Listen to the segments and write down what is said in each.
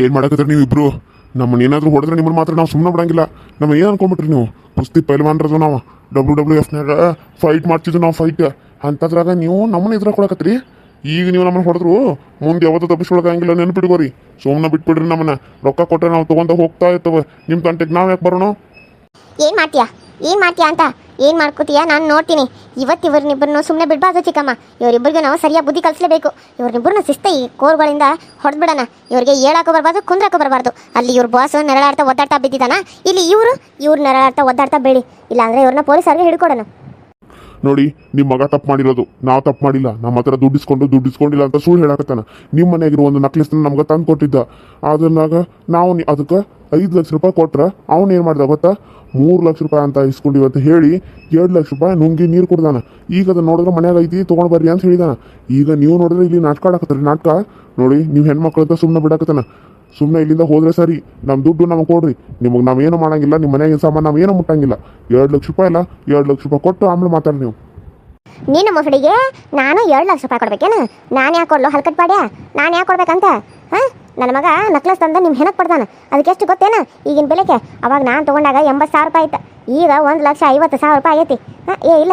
ಏನು ಮಾಡಕತ್ತೀರಿ ನೀವು ಇಬ್ರು? ನಮ್ಮನ್ನ ಏನಾದರೂ ಹೊಡೆದ್ರೆ ನಿಮ್ಮನ್ನು ಮಾತ್ರ ನಾವು ಸುಮ್ಮನೆ ಬಿಡಂಗಿಲ್ಲ. ನಮ್ಮ ಏನು ಅನ್ಕೊಂಬಿಟ್ರಿ ನೀವು? ಕುಸ್ತಿ ಪೈಲ್ವಾನ್ರದು ನಾವು WWFನಾಗ ಫೈಟ್ ಮಾಡ್ತಿದ್ವಿ ನಾವು ಫೈಟ್ ಅಂಥದ್ರಾಗ ನೀವು ನಮ್ಮನ್ನ ಎದುರು ಕೊಡಕತ್ತೀರಿ. ಈಗ ನೀವು ನಮ್ಮನ್ನು ಹೊಡೆದ್ರು ಮುಂದೆ ಯಾವತ್ತೂ ತಪ್ಪಿಸ್ಕೊಳಕಾಗಿಲ್ಲ, ನೆನ್ಪಿಟ್ಕೋರಿ. ಸುಮ್ಮನೆ ಬಿಟ್ಬಿಡ್ರಿ ನಮ್ಮನ್ನ. ರೊಕ್ಕ ಕೊಟ್ಟರೆ ನಾವು ತೊಗೊಂತ ಹೋಗ್ತಾ ಇರ್ತವೆ. ನಿಮ್ಮ ತಂಟೆಗೆ ನಾವು ಯಾಕೆ ಬರೋಣ? ಏನು ಮಾಡ್ತೀಯಾ ಅಂತ ಏನು ಮಾಡ್ಕೋತೀಯಾ? ನಾನು ನೋಡ್ತೀನಿ. ಇವ್ರನ್ನಿಬ್ಬರನ್ನು ಸುಮ್ಮನೆ ಬಿಡಬಾರ್ದು ಚಿಕ್ಕಮ್ಮ. ಇವರಿಬ್ಬರಿಗೆ ನಾವು ಸರಿಯಾಗಿ ಬುದ್ಧಿ ಕಲಿಸಲೇಬೇಕು. ಇವ್ರನ್ನಿಬ್ಬರನ್ನ ಶಿಸ್ತ ಈ ಕೋರ್ಗಳಿಂದ ಹೊಡೆದ್ಬಿಡೋಣ. ಇವ್ರಿಗೆ ಹೇಳಾಕೋ ಬರಬಾರ್ದು, ಕುಂದ್ರಾಕೋ ಬರಬಾರ್ದು. ಅಲ್ಲಿ ಇವ್ರ ಬಾಸ್ ನೆರಳಾಡ್ತಾ ಒದ್ದಾಡ್ತಾ ಬಿದ್ದಿದ್ದಾನ, ಇಲ್ಲಿ ಇವ್ರು ನೆರಳಾಡ್ತಾ ಒದ್ದಾಡ್ತಾ ಬೇಡಿ. ಇಲ್ಲಾಂದರೆ ಇವ್ರನ್ನ ಪೊಲೀಸರಿಗೆ ಹಿಡ್ಕೊಡೋಣ. ನೋಡಿ, ನಿಮ್ಮ ಮಗ ತಪ್ಪು ಮಾಡಿರೋದು, ನಾವು ತಪ್ಪು ಮಾಡಿಲ್ಲ. ನಮ್ಮ ಹತ್ರ ದುಡ್ಡಿಸ್ಕೊಂಡಿಲ್ಲ ಅಂತ ಸುಳ್ಳು ಹೇಳಕತ್ತಾನ. ನಿಮ್ಮ ಮನೆಯಾಗಿರೋ ಒಂದು ನಕ್ಲೆಸ್ನ ನಮ್ಗೆ ತಂದು ಕೊಟ್ಟಿದ್ದ. ಅದನ್ನಾಗ ನಾವು ಅದಕ್ಕೆ 5 ಲಕ್ಷ ರೂಪಾಯಿ ಕೊಟ್ರೆ ಅವನು ಏನು ಮಾಡ್ದ ಗೊತ್ತಾ? 3 ಲಕ್ಷ ರೂಪಾಯಿ ಅಂತ ಇಸ್ಕೊಂಡಿವಿ ಅಂತ ಹೇಳಿ 2 ಲಕ್ಷ ರೂಪಾಯಿ ನುಂಗಿ ನೀರು ಕೊಡ್ದಾನ. ಈಗ ಅದನ್ನ ನೋಡಿದ್ರೆ ಮನ್ಯಾಗ ಐತಿ, ತೊಗೊಂಡು ಬರ್ರಿ ಅಂತ ಹೇಳಿದಾನ. ಈಗ ನೀವು ನೋಡಿದ್ರೆ ಇಲ್ಲಿ ನಾಟಕ ಆಡಕತ್ತೀರಿ. ನಾಟಕ ನೋಡಿ, ನೀವು ಹೆಣ್ಮಕ್ಳು ಅಂತ ಸುಮ್ಮನೆ ಬಿಡಾಕತ್ತಾನ. ಸುಮ್ಮನೆ ಇಲ್ಲಿಂದ ಹೋದ್ರೆ ಸರಿ. ನಮ್ಮ ದುಡ್ಡು ನಮಗೆ ಕೊಡ್ರಿ. ನಿಮಗೆ ನಾವೇನು ಮಾಡಂಗಿಲ್ಲ. ನಿಮ್ಮ ಮನೆಯಾಗಿನ ಸಾಮಾನು ನಾವೇನು ಮುಟ್ಟಂಗಿಲ್ಲ. 2 ಲಕ್ಷ ರೂಪಾಯಿ ಅಲ್ಲ, 2 ಲಕ್ಷ ರೂಪಾಯಿ ಕೊಟ್ಟು ಆಮೇಲೆ ಮಾತಾಡಿ ನೀವು. ನೀನು ಮೊಸಡಿಗೆ ನಾನು 2 ಲಕ್ಷ ರೂಪಾಯಿ ಕೊಡ್ಬೇಕೇನು? ನಾನು ಯಾಕೆ ಕೊಡ್ಲು ಹಲ್ಕಟ್ ಪಾಡ್ಯ? ನಾನು ಯಾಕೆ ಕೊಡ್ಬೇಕಂತ? ಹಾಂ, ನನ್ನ ಮಗ ನಕ್ಲೆಸ್ ತಂದ ನಿಮ್ಮ ಹೆನಕ್ಕೆ ಪಡ್ದಾನ. ಅದಕ್ಕೆ ಎಷ್ಟು ಗೊತ್ತೇನ ಈಗಿನ ಬೆಲೆಗೆ? ಅವಾಗ ನಾನು ತೊಗೊಂಡಾಗ 80,000 ರೂಪಾಯಿ ಆಯ್ತು. ಈಗ 1,50,000 ರೂಪಾಯಿ ಆಗೈತಿ. ಹಾಂ, ಇಲ್ಲ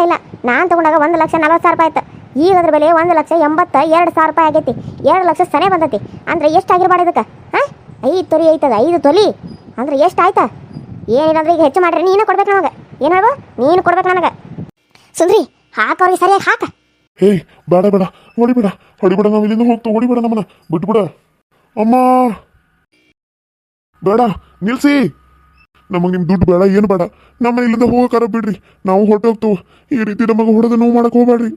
ನಾನು ತೊಗೊಂಡಾಗ 1,40,000 ರೂಪಾಯಿ ಆಯ್ತು. ಈಗ ಅದ್ರ ಬೆಲೆ 1,82,000 ರೂಪಾಯಿ ಆಗೈತಿ. 2 ಲಕ್ಷ ಸನೇ ಬಂದೈತಿ. ಅಂದರೆ ಎಷ್ಟು ಆಗಿರ್ಬಾರ್ದು ಇದಕ್ಕೆ? ಹಾಂ, 5 ತೊಲಿ ಐತದ, 5 ತೊಲಿ ಅಂದ್ರೆ ಎಷ್ಟು ಆಯ್ತಾ? ಏನಿಲ್ಲಂದ್ರೆ ಈಗ ಹೆಚ್ಚು ಮಾಡ್ರಿ. ನೀನು ಕೊಡ್ಬೇಕು ನನಗೆ. ಏನು ಹೇಳ್ಬೋ? ನೀನು ಕೊಡ್ಬೇಕು ನನಗೆ. ಸುಂದ್ರಿ, ಹಾಕವ್ರಿಗೆ ಸರಿಯಾಗಿ ಹಾಕ. ಹೇಯ್, ಬೇಡ ಹೊಡಿಬೇಡ. ನಾವು ಇಲ್ಲಿಂದ ಹೋಗ್ತು. ಹೊಡಿಬೇಡ, ನಮ್ಮನ್ನ ಬಿಟ್ಬಿಡ. ಅಮ್ಮ, ಬೇಡ, ನಿಲ್ಸಿ. ನಮಗೆ ನಿಮ್ಮ ದುಡ್ಡು ಬೇಡ, ಏನು ಬೇಡ. ನಮ್ಮ ಇಲ್ಲಿಂದ ಹೋಗಕ್ಕಾರ ಬಿಡ್ರಿ. ನಾವು ಹೊರಟೋಗ್ತು. ಈ ರೀತಿ ನಮಗೆ ಹೊಡೆದು ನೋವು ಮಾಡಕ್ ಹೋಗ್ಬೇಡ್ರಿ.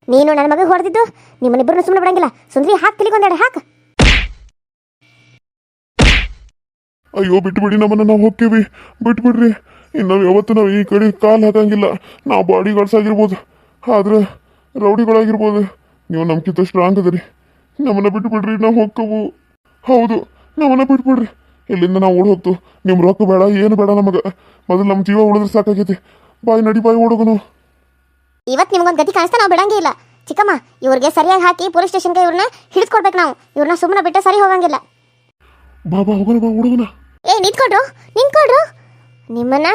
ನೀನು ನನ್ನ ಮಗ ಹೊಡೆದಿದ್ದು ನಿಮ್ಮನ್ನಿಬ್ಬರನ್ನು ಸುಮ್ಮನೆ ಬಿಡಂಗಿಲ್ಲ. ಸುಂದ್ರಿ, ಹಾಕಿ ತಿಳ್ಕೊಂಡಾಡ, ಹಾಕ. ಅಯ್ಯೋ, ಬಿಟ್ಬಿಡಿ ನಮ್ಮನ್ನ. ನಾವು ಹೋಗ್ತೀವಿ, ಬಿಟ್ಬಿಡ್ರಿ. ಇನ್ನು ಯಾವತ್ತು ನಾವು ಈ ಕಡೆ ಕಾಲು ಹಾಕಂಗಿಲ್ಲ. ನಾವು ಬಾಡಿಗಾರ್ಡ್ಸ್ ಆಗಿರ್ಬೋದು, ಆದ್ರೆ ರೌಡಿಗಳಾಗಿರ್ಬೋದು. ನೀವು ನಮ್ಗಿಂತ ಸ್ಟ್ರಾಂಗ್ ಅದರಿ. ನಮ್ಮನ್ನ ಬಿಟ್ಬಿಡ್ರಿ, ನಾವು ಹೋಗ್ತವು. ಹೌದು, ನಮ್ಮನ್ನ ಬಿಟ್ಬಿಡ್ರಿ. ಇಲ್ಲಿಂದ ನಾವು ಓಡ್ ಹೋಗ್ತು. ನಿಮ್ಮ ರೊಕ್ಕ ಬೇಡ, ಏನು ಬೇಡ ನಮಗೆ. ಮೊದಲು ನಮ್ಮ ಜೀವ ಉಳಿದ್ರೆ ಸಾಕಾಗೈತಿ. ಬಾಯಿ ಓಡೋಗನು. ಇವತ್ತು ನಿಮ್ಗೊಂದು ಗತಿ ಕಾಣಿಸ್ತಾ ನಾವು ಬಿಡಂಗೇ ಇಲ್ಲ ಚಿಕ್ಕಮ್ಮ. ಇವ್ರಿಗೆ ಸರಿಯಾಗಿ ಹಾಕಿ ಪೊಲೀಸ್ ಸ್ಟೇಷನ್ಗೆ ಇವ್ರನ್ನ ಹಿಡಿಸ್ಕೊಡ್ಬೇಕು ನಾವು. ಇವ್ರನ್ನ ಸುಮ್ಮನೆ ಬಿಟ್ಟು ಸರಿ ಹೋಗಂಗಿಲ್ಲ. ಬಾಬಾ, ಹೋಗೋಣ, ಓಡೋಗಣ. ನಿಂತ್ಕೊಡ್ರು. ನಿಮ್ಮನ್ನ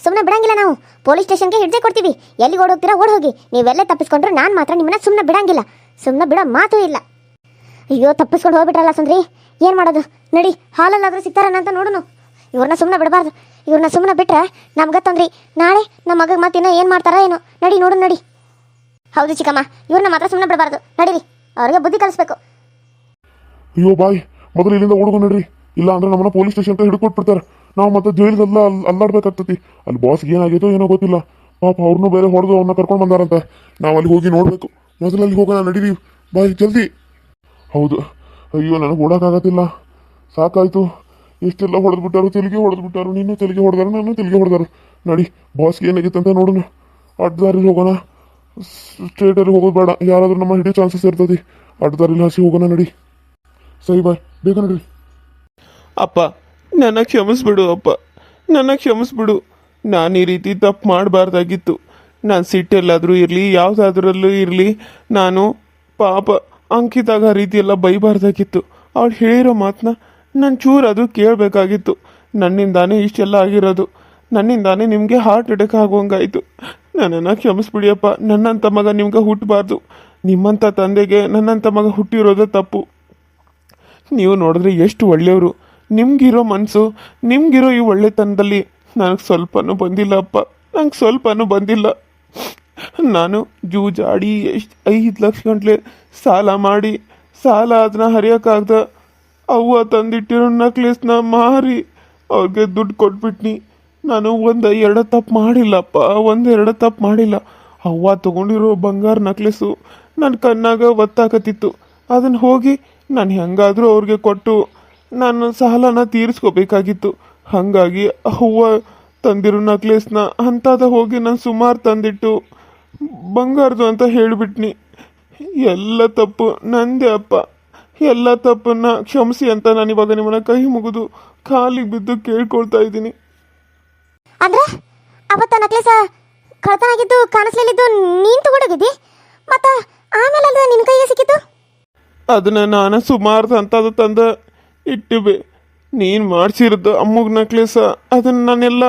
ಸುಮ್ಮನೆ ಬಿಡಂಗಿಲ್ಲ ನಾವು. ಪೊಲೀಸ್ ಸ್ಟೇಷನ್ಗೆ ಹಿಡ್ದೇ ಕೊಡ್ತೀವಿ. ಎಲ್ಲಿಗೆ ಓಡೋಗ್ತೀರಾ ಓಡ್ ಹೋಗಿ. ನೀವೆಲ್ಲೇ ತಪ್ಪಿಸ್ಕೊಂಡ್ರು ನಾನು ಮಾತ್ರ ನಿಮ್ಮನ್ನ ಸುಮ್ಮನೆ ಬಿಡಂಗಿಲ್ಲ. ಸುಮ್ಮನೆ ಬಿಡೋ ಮಾತು ಇಲ್ಲ. ಅಯ್ಯೋ, ತಪ್ಪಿಸ್ಕೊಂಡು ಹೋಗ್ಬಿಟ್ರಲ್ಲ ಸುಂದ್ರಿ. ಏನು ಮಾಡೋದು? ನಡಿ, ಹಾಲಲ್ಲಾದ್ರೂ ಸಿಗ್ತಾರನ ಅಂತ ನೋಡೋಣ. ಇವ್ರನ್ನ ಸುಮ್ಮನೆ ಬಿಡಬಾರ್ದು. ಇವ್ರನ್ನ ಸುಮ್ಮನೆ ಬಿಟ್ರೆ ನಮ್ಗೆ ತೊಂದ್ರಿ. ನಾಳೆ ನಮ್ಮ ಮಗ ಮತ್ತಿನ್ನ ಏನು ಮಾಡ್ತಾರ ಏನೋ. ನಡಿ, ನೋಡು, ನಡಿ. ಹೌದು ಚಿಕ್ಕಮ್ಮ, ಇವ್ರನ್ನ ಮಾತ್ರ ಸುಮ್ಮನೆ ಬಿಡಬಾರ್ದು. ನಡೀರಿ, ಅವ್ರಿಗೆ ಬುದ್ಧಿ ಕಲಿಸ್ಬೇಕು. ಅಯ್ಯೋ ಬಾಯ್, ಮೊದಲು ಇಲ್ಲಿಂದ ಓಡ್ಕೊ ನಡ್ರಿ. ಇಲ್ಲ ಅಂದ್ರೆ ನಮ್ಮನ್ನ ಪೊಲೀಸ್ ಸ್ಟೇಷನ್ಗೆ ಹಿಡ್ಕೊಟ್ಬಿಡ್ತಾರೆ. ನಾವು ಮತ್ತೆ ಜೈಲಿಗೆಲ್ಲ ಅಲ್ಲಾಡ್ಬೇಕಾಗ್ತತಿ. ಅಲ್ಲಿ ಬಾಸ್ಗೆ ಏನಾಗೈತೋ ಏನೋ ಗೊತ್ತಿಲ್ಲ. ಪಾಪ ಅವ್ರನ್ನೂ ಬೇರೆ ಹೊಡೆದು ಅವನ್ನ ಕರ್ಕೊಂಡು ಬಂದಾರಂತ. ನಾವು ಅಲ್ಲಿ ಹೋಗಿ ನೋಡ್ಬೇಕು. ಮೊದಲು ಅಲ್ಲಿ ಹೋಗೋಣ, ನಡೀರಿ ಬಾಯ್, ಜಲ್ದಿ. ಹೌದು, ಅಯ್ಯೋ, ನನಗೆ ಓಡೋಕ್ಕಾಗತ್ತಿಲ್ಲ. ಸಾಕಾಯ್ತು. ಎಷ್ಟೆಲ್ಲ ಹೊಡೆದ್ಬಿಟ್ಟಾರು, ತೆಲಿಗೆ ಹೊಡೆದ್ಬಿಟ್ಟಾರು. ನೀನು ತೆಲಿಗೆ ಹೊಡೆದಾರು, ನಾನು ತೆಲಿಗೆ ಹೊಡೆದಾರು. ನಡಿ, ಬಾಸ್ಗೆ ಏನಾಗಿತ್ತು ಅಂತ ನೋಡೋಣ. ಅಡ್ಡದಾರಿಲಿ ಹೋಗೋಣ. ಸ್ಟ್ರೇಟಲ್ಲಿ ಹೋಗೋದು ಬೇಡ. ಯಾರಾದ್ರೂ ನಮ್ಮ ಹಿಡಿಯೋ ಚಾನ್ಸಸ್ ಇರ್ತದೆ. ಅಡ್ಡದಾರಿಲಿ ಹಸಿ ಹೋಗೋಣ. ನಡಿ. ಸರಿ ಬಾಯ್, ಬೇಗ ನಡಿ. ಅಪ್ಪ, ನನ್ನ ಕ್ಷಮಿಸ್ಬಿಡು. ಅಪ್ಪ, ನನ್ನ ಕ್ಷಮಿಸ್ಬಿಡು. ನಾನು ಈ ರೀತಿ ತಪ್ಪು ಮಾಡಬಾರ್ದಾಗಿತ್ತು. ನಾನು ಸಿಟ್ಟೆಲ್ಲಾದರೂ ಇರಲಿ, ಯಾವುದಾದ್ರಲ್ಲೂ ಇರಲಿ, ನಾನು ಪಾಪ ಅಂಕಿತಾಗ ಆ ರೀತಿಯೆಲ್ಲ ಬೈಬಾರ್ದಾಗಿತ್ತು. ಅವಳು ಹೇಳಿರೋ ಮಾತನ್ನ ನಾನು ಚೂರಾದರೂ ಕೇಳಬೇಕಾಗಿತ್ತು. ನನ್ನಿಂದಾನೇ ಇಷ್ಟೆಲ್ಲ ಆಗಿರೋದು. ನನ್ನಿಂದಾನೇ ನಿಮಗೆ ಹಾರ್ಟ್ ಅಟ್ಯಾಕ್ ಆಗುವಂಗಾಯಿತು. ನನ್ನನ್ನು ಕ್ಷಮಿಸ್ಬಿಡಿಯಪ್ಪ. ನನ್ನಂಥ ಮಗ ನಿಮ್ಗೆ ಹುಟ್ಟಬಾರ್ದು. ನಿಮ್ಮಂಥ ತಂದೆಗೆ ನನ್ನಂಥ ಮಗ ಹುಟ್ಟಿರೋದೇ ತಪ್ಪು. ನೀವು ನೋಡಿದ್ರೆ ಎಷ್ಟು ಒಳ್ಳೆಯವರು. ನಿಮಗಿರೋ ಮನಸ್ಸು, ನಿಮಗಿರೋ ಈ ಒಳ್ಳೆತನದಲ್ಲಿ ನನಗೆ ಸ್ವಲ್ಪನೂ ಬಂದಿಲ್ಲ ಅಪ್ಪ. ನಂಗೆ ಸ್ವಲ್ಪನೂ ಬಂದಿಲ್ಲ. ನಾನು ಜೂಜಾಡಿ 5 ಲಕ್ಷ ಗಂಟ್ಲೆ ಸಾಲ ಮಾಡಿ, ಸಾಲ ಅದನ್ನ ಹರಿಯೋಕ್ಕಾಗ್ದ ಅವ್ವ ತಂದಿಟ್ಟಿರೋ ನಕ್ಲೆಸ್ನ ಮಾರಿ ಅವ್ರಿಗೆ ದುಡ್ಡು ಕೊಟ್ಬಿಟ್ನಿ. ನಾನು 1-2 ತಪ್ಪು ಮಾಡಿಲ್ಲಪ್ಪ. 1-2 ತಪ್ಪು ಮಾಡಿಲ್ಲ. ಅವ್ವ ತೊಗೊಂಡಿರೋ ಬಂಗಾರ ನಕ್ಲೆಸ್ಸು ನನ್ನ ಕಣ್ಣಾಗ ಒತ್ತಾಕತ್ತಿತ್ತು. ಅದನ್ನು ಹೋಗಿ ನಾನು ಹೆಂಗಾದರೂ ಅವ್ರಿಗೆ ಕೊಟ್ಟು ನಾನು ಸಾಲನ ತೀರಿಸ್ಕೋಬೇಕಾಗಿತ್ತು. ಹಾಗಾಗಿ ಅವ್ವ ತಂದಿರೋ ನಕ್ಲೆಸ್ನ ಅಂಥದ ಹೋಗಿ ನಾನು ಸುಮಾರು ತಂದಿಟ್ಟು ಬಂಗಾರದು ಅಂತ ಹೇಳಿಬಿಟ್ನಿ. ಎಲ್ಲ ತಪ್ಪು ನಂದೇ ಅಪ್ಪ. ಎಲ್ಲ ತಪ್ಪನ್ನ ಕ್ಷಮಿಸಿ ಅಂತ ನಾನು ಇವಾಗ ನಿಮ್ಮನ್ನ ಕೈ ಮುಗಿದು ಕಾಲಿಗೆ ಬಿದ್ದು ಕೇಳ್ಕೊಳ್ತಾ ಇದ್ದೀನಿ. ಅಂದ್ರೆ ಅವತ್ತ ನಕ್ಲೆಸ್ ಕಳ್ತನ ಆಗಿದ್ದು ಕಾಣಿಸ್ಲಿದ್ದು ನೀನು ತಗೊಂಡೋಗಿದ್ದಿ, ಮತ್ತ ಆಮೇಲೆ ಅದು ನಿನ್ನ ಕೈಗೆ ಸಿಕ್ಕಿತ್ತು? ಅದನ್ನ ನಾನು ಸುಮಾರು ಅಂತದ ತಂದ ಇಟ್ಟಿವೆ. ನೀನು ಮಾಡಿಸಿರೋದು ಅಮ್ಮಗ ನಕ್ಲೇಸ ಅದನ್ನು ನಾನೆಲ್ಲ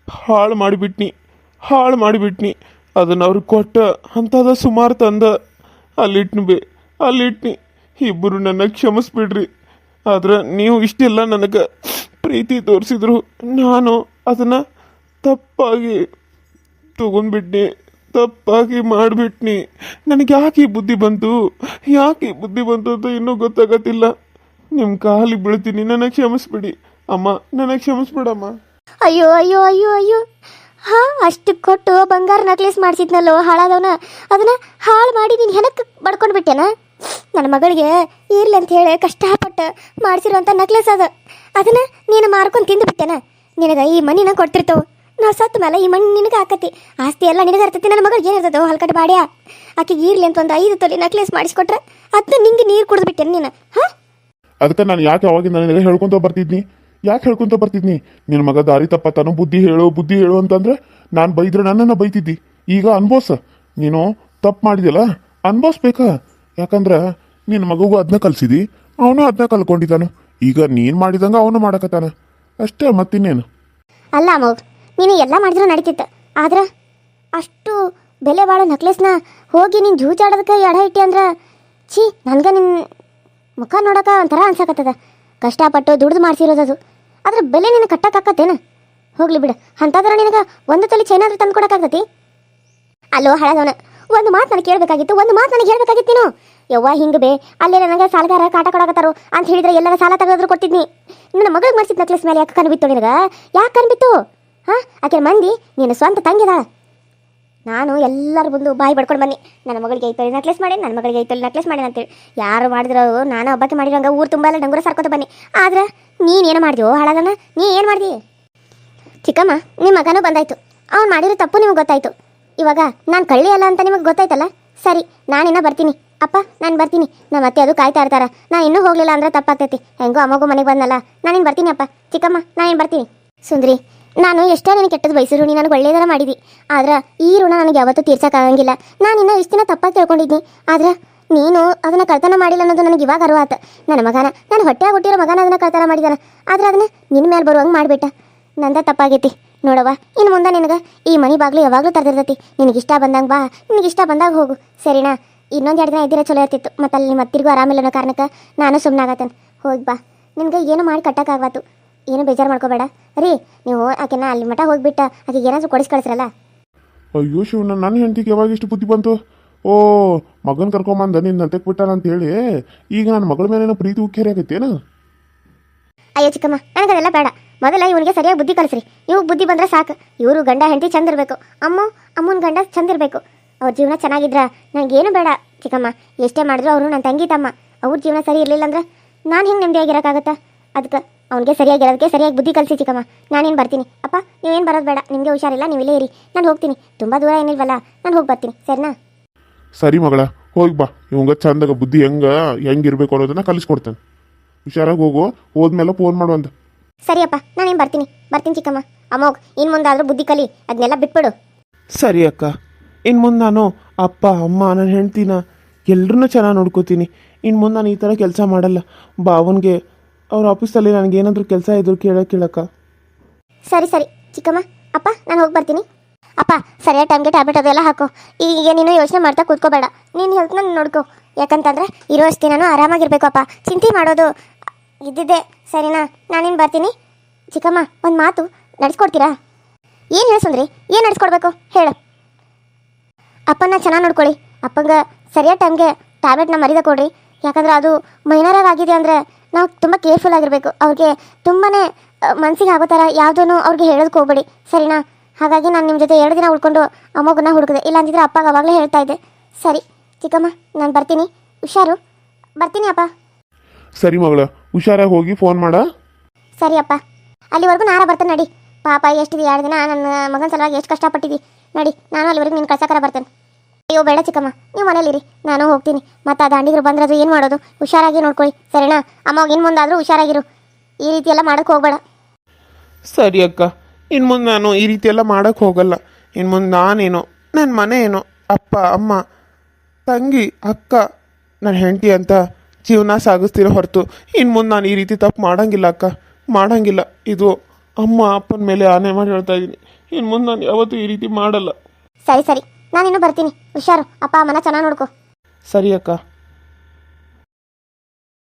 ಹಾಳು ಮಾಡಿಬಿಟ್ನಿ ಅದನ್ನು ಅವ್ರಿಗೆ ಕೊಟ್ಟ ಅಂಥದ ಸುಮಾರು ತಂದ ಅಲ್ಲಿಟ್ನಿ ಇಬ್ಬರು ನನ್ನ ಕ್ಷಮಿಸ್ಬಿಡ್ರಿ. ಆದ್ರೆ ನೀವು ಇಷ್ಟೆಲ್ಲ ನನಗೆ ಪ್ರೀತಿ ತೋರಿಸಿದ್ರು ನಾನು ಅದನ್ನು ತಪ್ಪಾಗಿ ತಗೊಂಡ್ಬಿಟ್ನಿ, ತಪ್ಪಾಗಿ ಮಾಡಿಬಿಟ್ನಿ. ನನಗೆ ಯಾಕೆ ಈ ಬುದ್ಧಿ ಬಂತು ಅಂತ ಇನ್ನೂ ಗೊತ್ತಾಗತ್ತಿಲ್ಲ. ನಿಮ್ಮ ಕಾಲಿಗೆ ಬೀಳ್ತೀನಿ, ನನಗೆ ಕ್ಷಮಿಸ್ಬಿಡಿ ಅಮ್ಮ, ನನಗೆ ಕ್ಷಮಿಸ್ಬಿಡಮ್ಮ. ಅಯ್ಯೋ ಅಯ್ಯೋ ಅಯ್ಯೋ ಅಯ್ಯೋ, ಹಾ ಅಷ್ಟು ಕೊಟ್ಟು ಬಂಗಾರ ನಕ್ಲೇಸ್ ಮಾಡಿಸಿದ್ನಲ್ಲೋ ಹಾಳಾದವನ, ಅದನ್ನ ಹಾಳು ಮಾಡಿ ನೀನು ಹೆನಕ್ಕೆ ಬಡ್ಕೊಂಡು ಬಿಟ್ಟೆನ? ನನ್ನ ಮಗಳಿಗೆ ಇರ್ಲಿ ಅಂತ ಹೇಳಿ ಕಷ್ಟಪಟ್ಟು ಮಾಡಿಸಿರುವಂಥ ನಕ್ಲೇಸ್ ಅದನ್ನ ನೀನು ಮಾರ್ಕೊಂಡು ತಿಂದುಬಿಟ್ಟೆನ? ನಿನಗೆ ಈ ಮಣ್ಣಿನ ಕೊಡ್ತಿರ್ತವೆ, ನಾವು ಸತ್ತ ಮೇಲೆ ಈ ಮಣ್ಣು ನಿನಗೆ ಹಾಕತಿ, ಆಸ್ತಿ ಎಲ್ಲ ನಿನಗೆ ಇರ್ತೈತಿ. ನನ್ನ ಮಗಳಿಗೆ ಏನಿರ್ತದೋ ಹಲ್ಕಟ್ಟು ಬಾಡ್ಯಾ, ಆಕೆಗೆ ಇರ್ಲಿ ಅಂತ ಒಂದು 5 ತೊಲೆ ನಕ್ಲೇಸ್ ಮಾಡಿಸ್ಕೊಟ್ರೆ ಅದನ್ನ ನಿಂಗೆ ನೀರು ಕುಡಿದ್ಬಿಟ್ಟೆನ ನೀನು? ಹಾಂ, ಅದಕ್ಕೆ ನಾನು ಯಾಕೆ ಅವಾಗಿಂದ ನನಗೆ ಹೇಳ್ಕೊಂತ ಬರ್ತಿದ್ನಿ ನಿನ್ನ ಮಗ ದಾರಿ ತಪ್ಪತ್ತಾನು, ಬುದ್ಧಿ ಹೇಳು ಅಂತಂದ್ರೆ ನಾನು ಬೈದ್ರೆ ನನ್ನನ್ನು ಬೈತಿದ್ದಿ. ಈಗ ಅನ್ಬೋಸ, ನೀನು ತಪ್ಪು ಮಾಡಿದ್ಯಲ್ಲ ಅನ್ಬೋಸ್ಬೇಕಾ? ಯಾಕಂದ್ರೆ ನಿನ್ನ ಮಗುಗೂ ಅದನ್ನ ಕಲ್ಸಿದಿ, ಅವನು ಅದನ್ನ ಕಲ್ಕೊಂಡಿದ್ದಾನು. ಈಗ ನೀನು ಮಾಡಿದಂಗೆ ಅವನು ಮಾಡಕತ್ತಾನ ಅಷ್ಟೇ, ಮತ್ತಿನ್ನೇನು. ಅಲ್ಲ ಅಮ್ಮವ್, ನೀನು ಎಲ್ಲ ಮಾಡಿದ್ರು ನಡೀತಿತ್ತು, ಆದ್ರೆ ಅಷ್ಟು ಬೆಲೆ ಬಾಳೋ ನಕ್ಲೆಸ್ನ ಹೋಗಿ ನೀನು ಜೂಜಾಡೋದಕ್ಕೆ ಎಡ ಇಟ್ಟಿ ಅಂದ್ರೆ ಛೀ, ನನಗೆ ನಿನ್ನ ಮುಖ ನೋಡೋಕೆ ಒಂಥರ ಅನ್ಸಕತ್ತದ. ಕಷ್ಟಪಟ್ಟು ದುಡ್ದು ಮಾಡಿಸಿರೋದದು, ಅದ್ರ ಬೆಲೆ ನಿನಗೆ ಕಟ್ಟಕ್ಕಾಕತ್ತೇನ? ಹೋಗ್ಲಿ ಬಿಡು, ಅಂತಾದ್ರೆ ನಿನಗೆ 1 ತೊಲೆ ಚೈನಾದ್ರೂ ತಂದು ಕೊಡೋಕ್ಕಾಗತ್ತಿ? ಅಲ್ಲೋ ಹಳದವನ, ಒಂದು ಮಾತು ನನಗೆ ಹೇಳ್ಬೇಕಾಗಿತ್ತು ನೀನು. ಯವ್ವ ಹಿಂಗೆ ಬೇ, ಅಲ್ಲೇ ನನಗೆ ಸಾಲಗಾರ ಕಾಟ ಕೊಡಕತ್ತಾರು ಅಂತ ಹೇಳಿದ್ರೆ ಎಲ್ಲರ ಸಾಲ ತೆಗೆದ್ರು ಕೊಡ್ತಿದ್ನಿ. ನನ್ನ ಮಗಳಿಗೆ ಮಾಡಿಸಿದ ನಕ್ಲೆಸ್ ಮೇಲೆ ಯಾಕೆ ಕಣ್ಬಿತ್ತು ನಿನಗೆ? ಯಾಕೆ ಕಣ್ಬಿತ್ತು? ಹಾಂ, ಆಕೆ ಮಂದಿ ನೀನು ಸ್ವಂತ ತಂಗಿದಾಳ. ನಾನು ಎಲ್ಲರ ಮುಂದೆ ಬಾಯಿ ಬಡ್ಕೊಂಡು ಬನ್ನಿ, ನನ್ನ ಮಗಳಿಗೆ 5 ತೊಲೆ ನಕ್ಲೆಸ್ ಮಾಡಿ, ನನ್ನ ಮಗಳಿಗೆ 5 ತೊಲೆ ನಕ್ಲೆಸ್ ಮಾಡಿ ಅಂತೇಳಿ. ಯಾರು ಮಾಡಿದ್ರು ನಾನು ಹಬ್ಬಕ್ಕೆ ಮಾಡಿರಂಗೆ ಊರು ತುಂಬ ಎಲ್ಲ ಡಂಗುರ ಸರ್ಕೋತ ಬನ್ನಿ. ಆದ್ರೆ ನೀನೇನು ಮಾಡಿದ್ಯೋ ಹಾಳದನ್ನ, ನೀ ಏನು ಮಾಡ್ದಿ? ಚಿಕ್ಕಮ್ಮ, ನಿಮ್ಮ ಮಗನೂ ಬಂದಾಯ್ತು, ಅವ್ನು ಮಾಡಿರೋ ತಪ್ಪು ನಿಮ್ಗೆ ಗೊತ್ತಾಯ್ತು. ಇವಾಗ ನಾನು ಕಳ್ಳಿ ಅಲ್ಲ ಅಂತ ನಿಮಗೆ ಗೊತ್ತಾಯ್ತಲ್ಲ, ಸರಿ ನಾನಿನ್ನ ಬರ್ತೀನಿ ಅಪ್ಪ, ನಾನು ಬರ್ತೀನಿ. ನಮ್ಮ ಅತ್ತೆ ಅದು ಕಾಯ್ತಾ ಇರ್ತಾರ, ನಾನು ಇನ್ನೂ ಹೋಗಲಿಲ್ಲ ಅಂದ್ರೆ ತಪ್ಪಾಗ್ತೈತಿ. ಹೆಂಗೋ ಅಮ್ಮಗೂ ಮನೆಗೆ ಬಂದಲ್ಲ, ನಾನಿನ್ನು ಬರ್ತೀನಿ ಅಪ್ಪ. ಚಿಕ್ಕಮ್ಮ, ನಾನೇನು ಬರ್ತೀನಿ. ಸುಂದ್ರಿ, ನಾನು ಎಷ್ಟೇ ನನಗೆ ಕೆಟ್ಟದ್ದು ಬಯಸಿರು, ನೀನು ನನಗೆ ಒಳ್ಳೆಯದರ ಮಾಡಿದಿ, ಆದ್ರೆ ಈ ಋಣ ನನಗೆ ಯಾವತ್ತೂ ತೀರ್ಸೋಕ್ಕಾಗಂಗಿಲ್ಲ. ನಾನು ಇನ್ನೂ ಇಷ್ಟು ದಿನ ತಪ್ಪಾಗಿ ತಿಳ್ಕೊಂಡಿದ್ನಿ, ಆದ್ರೆ ನೀನು ಅದನ್ನು ಕಳ್ತನ ಮಾಡಿಲ್ಲ ಅನ್ನೋದು ನನಗೆ ಇವಾಗ ಅರಿವಾತ. ನನ್ನ ಮಗನ, ನಾನು ಹೊಟ್ಟೆಯಾಗಿ ಹುಟ್ಟಿರೋ ಮಗನ ಅದನ್ನು ಕಳ್ತನ ಮಾಡಿದಾನ, ಆದ್ರೆ ಅದನ್ನು ನಿನ್ನ ಮೇಲೆ ಬರುವಂಗೆ ಮಾಡಿಬಿಟ್ಟ. ನಂದ ತಪ್ಪಾಗೈತಿ ನೋಡವ್ವ. ಇನ್ನು ಮುಂದೆ ನಿನಗೆ ಈ ಮನೆ ಬಾಗಿಲು ಯಾವಾಗಲೂ ತೆರೆದಿರ್ತೈತಿ. ನಿನಗಿಷ್ಟ ಬಂದಂಗೆ ಬಾ, ನಿನಗಿಷ್ಟ ಬಂದಾಗ ಹೋಗು, ಸರಿನಾ? ಇನ್ನೊಂದು 2 ದಿನ ಇದ್ದಿರ ಚಲೋ ಇರ್ತಿತ್ತು, ಮತ್ತು ಅಲ್ಲಿ ನಿಮ್ಮ ಅತ್ತಿರಿಗೂ ಆರಾಮಿಲ್ಲ ಅನ್ನೋ ಕಾರಣಕ್ಕೆ ನಾನು ಸುಮ್ಮನಾಗತ್ತೇನೆ. ಹೋಗಿ ಬಾ, ನಿನಗೆ ಏನು ಮಾಡಿ ಕಟ್ಟಕ್ಕಾಗ್ಬಾತು, ಏನು ಬೇಜಾರು ಮಾಡ್ಕೋಬೇಡ ರೀ. ನೀವು ಆಕೆನ ಅಲ್ಲಿ ಮಠ ಹೋಗ್ಬಿಟ್ಟು ಆಕೆಗೆ ಏನಾದರೂ ಕೊಡಿಸಿ ಕಳಿಸ್ರಲ್ಲ. ಅಯ್ಯೋ ಶಿವಣ್ಣ, ನನ್ನ ಹೆಂಡತಿಗೆ ಯಾವಾಗ ಇಷ್ಟು ಬುದ್ಧಿ ಬಂತು? ಓ, ಮಗನ ಕರ್ಕೊಂಬಂದ ನಿನ್ನ ಅಂತೆಕ್ ಬಿಟ್ಟಾನ ಅಂತ ಹೇಳಿ ಈಗ ನನ್ನ ಮಗಳ ಮೇಲೇನೋ ಪ್ರೀತಿ ಉಕ್ಕೇರಿ ಆಗೈತೇನು? ಅಯ್ಯೋ ಚಿಕ್ಕಮ್ಮ, ನನಗದೆಲ್ಲ ಬೇಡ. ಮೊದಲ ಇವನಿಗೆ ಸರಿಯಾಗಿ ಬುದ್ಧಿ ಕಲಿಸ್ರಿ. ಇವಾಗ ಬುದ್ಧಿ ಬಂದರೆ ಸಾಕು. ಇವರು ಗಂಡ ಹೆಂಡತಿ ಚಂದ ಇರಬೇಕು, ಅಮ್ಮನ ಗಂಡ ಚಂದ ಇರಬೇಕು. ಅವ್ರ ಜೀವನ ಚೆನ್ನಾಗಿದ್ರ ನನಗೇನು ಬೇಡ ಚಿಕ್ಕಮ್ಮ. ಎಷ್ಟೇ ಮಾಡಿದ್ರು ಅವರು ನನ್ನ ತಂಗಿ ತಮ್ಮ, ಅವ್ರ ಜೀವನ ಸರಿ ಇರಲಿಲ್ಲ ಅಂದ್ರೆ ನಾನು ಹೆಂಗೆ ನೆಮ್ಮದಿಯಾಗಿರೋಕ್ಕಾಗತ್ತಾ? ಅದಕ್ಕೆ ಅವನಿಗೆ ಸರಿಯಾಗಿರೋದಕ್ಕೆ ಸರಿಯಾಗಿ ಬುದ್ಧಿ ಕಲಿಸಿ ಚಿಕ್ಕಮ್ಮ. ನಾನೇನು ಬರ್ತೀನಿ ಅಪ್ಪ, ನೀವೇನು ಬರೋದು ಬೇಡ, ನಿಮಗೆ ಹುಷಾರಿಲ್ಲ, ನೀವು ಇಲ್ಲೇ ಇರಿ. ನಾನು ಹೋಗ್ತೀನಿ, ತುಂಬ ದೂರ ಏನಿಲ್ವಲ್ಲ, ನಾನು ಹೋಗಿ ಬರ್ತೀನಿ, ಸರಿನಾ? ಸರಿ ಮಗಳ, ಹೋಗಿ ಬಾ. ಇವಂಗ ಚಂದಾಗ ಬುದ್ಧಿ ಹೆಂಗಿರ್ಬೇಕು ಅನ್ನೋದನ್ನ ಕಲಿಸ್ಕೊಡ್ತೇನೆ. ಹುಷಾರಾಗಿ ಹೋಗು, ಹೋದ್ಮೇಲೆ ಫೋನ್ ಮಾಡುವಂತ. ಸರಿಯಪ್ಪ, ನಾನೇನು ಬರ್ತೀನಿ ಚಿಕ್ಕಮ್ಮ. ಅಮ್ಮೋಗ್ ಇನ್ನು ಮುಂದಾದರೂ ಬುದ್ಧಿ ಕಲಿ, ಅದನ್ನೆಲ್ಲ ಬಿಟ್ಬಿಡು. ಸರಿ ಅಕ್ಕ, ಇನ್ನು ಮುಂದೆ ನಾನು ಅಪ್ಪ ಅಮ್ಮ ನನ್ನ ಹೆಂಡ್ತಿನ ಎಲ್ಲರನ್ನೂ ಚೆನ್ನಾಗಿ ನೋಡ್ಕೋತೀನಿ. ಇನ್ನು ಮುಂದೆ ನಾನು ಈ ಥರ ಕೆಲಸ ಮಾಡಲ್ಲ. ಬಾವನಿಗೆ ಅವ್ರ ಆಫೀಸಲ್ಲಿ ನನಗೇನಾದರೂ ಕೆಲಸ ಇದ್ರು ಕೇಳಕ್ಕ. ಸರಿ ಚಿಕ್ಕಮ್ಮ. ಅಪ್ಪ, ನಾನು ಹೋಗಿ ಬರ್ತೀನಿ. ಅಪ್ಪ, ಸರಿಯಾದ ಟೈಮ್ಗೆ ಟ್ಯಾಬ್ಲೆಟ್ ಅದೆಲ್ಲ ಹಾಕೋ. ಈಗ ನೀನು ಯೋಚನೆ ಮಾಡ್ತಾ ಕೂತ್ಕೋಬೇಡ, ನೀನು ಹೆಲ್ತ್ನ ನೋಡ್ಕೋ. ಯಾಕಂತಂದ್ರೆ ಇರೋ ಅಷ್ಟು ದಿನಾನು ಆರಾಮಾಗಿರ್ಬೇಕು ಅಪ್ಪ, ಚಿಂತೆ ಮಾಡೋದು ಇದ್ದಿದ್ದೆ, ಸರಿನಾ? ನಾನೇನು ಬರ್ತೀನಿ. ಚಿಕ್ಕಮ್ಮ, ಒಂದು ಮಾತು ನಡೆಸ್ಕೊಡ್ತೀರಾ? ಏನು ಹೇಳ್ಸಂದ್ರಿ, ಏನು ನಡೆಸ್ಕೊಡ್ಬೇಕು ಹೇಳು? ಅಪ್ಪನ ಚೆನ್ನಾಗಿ ನೋಡ್ಕೊಳ್ಳಿ, ಅಪ್ಪಂಗೆ ಸರಿಯಾದ ಟೈಮ್ಗೆ ಟ್ಯಾಬ್ಲೆಟ್ನ ಮರಿದ ಕೊಡ್ರಿ. ಯಾಕಂದ್ರೆ ಅದು ಮೈನರಾಗಿ ಆಗಿದೆ ಅಂದರೆ ನಾವು ತುಂಬ ಕೇರ್ಫುಲ್ ಆಗಿರಬೇಕು. ಅವ್ರಿಗೆ ತುಂಬಾ ಮನಸ್ಸಿಗೆ ಆಗೋ ಥರ ಯಾವುದೂ ಅವ್ರಿಗೆ ಹೇಳೋದಕ್ಕೆ ಹೋಗ್ಬೇಡಿ, ಸರಿನಾ? ಹಾಗಾಗಿ ನಾನು ನಿಮ್ಮ ಜೊತೆ 2 ದಿನ ಉಳ್ಕೊಂಡು ಅಮ್ಮಗನ್ನ ಹುಡುಕಿದೆ, ಇಲ್ಲಾಂತಿದ್ರೆ ಅಪ್ಪಗೆ ಅವಾಗಲೇ ಹೇಳ್ತಾ ಇದ್ದೆ. ಸರಿ ಚಿಕ್ಕಮ್ಮ, ನಾನು ಬರ್ತೀನಿ, ಹುಷಾರು. ಬರ್ತೀನಿ ಅಪ್ಪ. ಸರಿ ಮಗಳ, ಹುಷಾರಾಗಿ ಹೋಗಿ ಫೋನ್ ಮಾಡ. ಸರಿ ಅಪ್ಪ, ಅಲ್ಲಿವರೆಗೂ ನಾರ ಬರ್ತೇನೆ ನಡಿ. ಪಾಪ ಎಷ್ಟು 2 ದಿನ ನನ್ನ ಮಗನ ಸಲುವಾಗಿ ಎಷ್ಟು ಕಷ್ಟಪಟ್ಟಿದ್ದಿ ನಡಿ. ನಾನು ಅಲ್ಲಿವರೆಗೂ ನಿನ್ನ ಕಳ್ಸಕ್ಕಾರ ಬರ್ತೇನೆ. ಅಯ್ಯೋ ಬೇಡ ಚಿಕ್ಕಮ್ಮ, ನೀವು ಮನೇಲಿರಿ, ನಾನು ಹೋಗ್ತೀನಿ. ಮತ್ತು ಆ ದಾಂಡಿಗರು ಬಂದ್ರೆ ಅದು ಏನು ಮಾಡೋದು? ಹುಷಾರಾಗಿ ನೋಡ್ಕೊಳ್ಳಿ, ಸರಿನಾ? ಅಮ್ಮಗ ಇನ್ನು ಮುಂದಾದರೂ ಹುಷಾರಾಗಿರು, ಈ ರೀತಿ ಎಲ್ಲ ಮಾಡೋಕ್ಕೆ ಹೋಗ್ಬೇಡ. ಸರಿ ಅಕ್ಕ, ಇನ್ನು ಮುಂದೆ ನಾನು ಈ ರೀತಿ ಎಲ್ಲ ಮಾಡೋಕ್ಕೆ ಹೋಗಲ್ಲ. ಇನ್ನು ಮುಂದೆ ನಾನೇನೋ, ನನ್ನ ಮನೆ ಏನೋ, ಅಪ್ಪ ಅಮ್ಮ ತಂಗಿ ಅಕ್ಕ ನನ್ನ ಹೆಂಡತಿ ಅಂತ ಜೀವನ ಸಾಗಿಸ್ತಿರೋ ಹೊರತು ಇನ್ನು ಮುಂದೆ ನಾನು ಈ ರೀತಿ ತಪ್ಪು ಮಾಡಂಗಿಲ್ಲ ಅಕ್ಕ, ಮಾಡಂಗಿಲ್ಲ. ಇದು ಅಮ್ಮ ಅಪ್ಪನ ಮೇಲೆ ಆನೆ ಮಾಡಿ ಹೇಳ್ತಾ ಇದ್ದೀನಿ. ಇನ್ನು ಮುಂದೆ ನಾನು ಯಾವತ್ತೂ ಈ ರೀತಿ ಮಾಡಲ್ಲ. ಸರಿ ಸರಿ, ನಾನಿನ್ನೂ ಬರ್ತೀನಿ. ಹುಷಾರು, ಅಪ್ಪ ಅಮ್ಮನ ಚೆನ್ನಾಗಿ ನೋಡ್ಕೊ. ಸರಿ ಅಕ್ಕ.